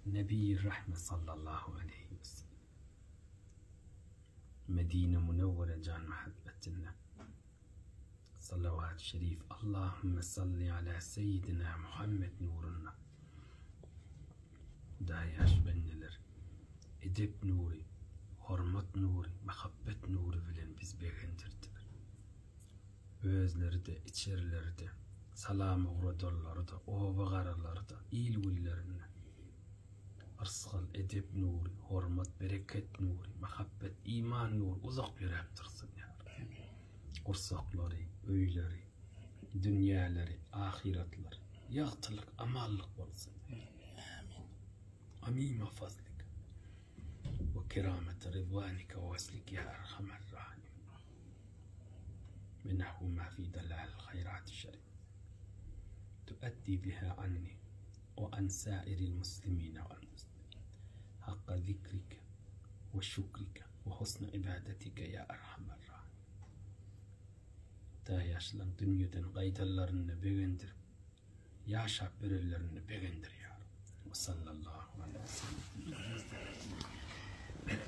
نبي الرحمة صلى الله عليه وسلم. مدينة منورة جان محبتنا. صلوات شريف. اللهم صل على سيدنا محمد نورنا. داياش بنلر edep nuri, hormat nuri, muhabbet nuri bilen biz begendirdiler. Özleri de, içerileri de, salamı uğradorları da, ova garaları da, iyilgüllerini, ırsgal, edep nuri, hormat, bereket nuri, muhabbet, iman nuri, uzak bir yaptırsın ya Rabbi. Kursakları, öyleri, dünyaları, ahiretleri, yağtılık, amallık olsun. عميم فضلك وكرامة رضوانك ووصلك يا أرحم الراحمين. منه ما في دلال الخيرات الشريف تؤدي بها عني وعن سائر المسلمين والمسلمين حق ذكرك وشكرك وحسن عبادتك يا أرحم الراحمين. تا yaşlan dünyadan qaydalarını begendir, yaşap verirlerini begendir ya Rabbi. وصلى الله على سيدنا محمد.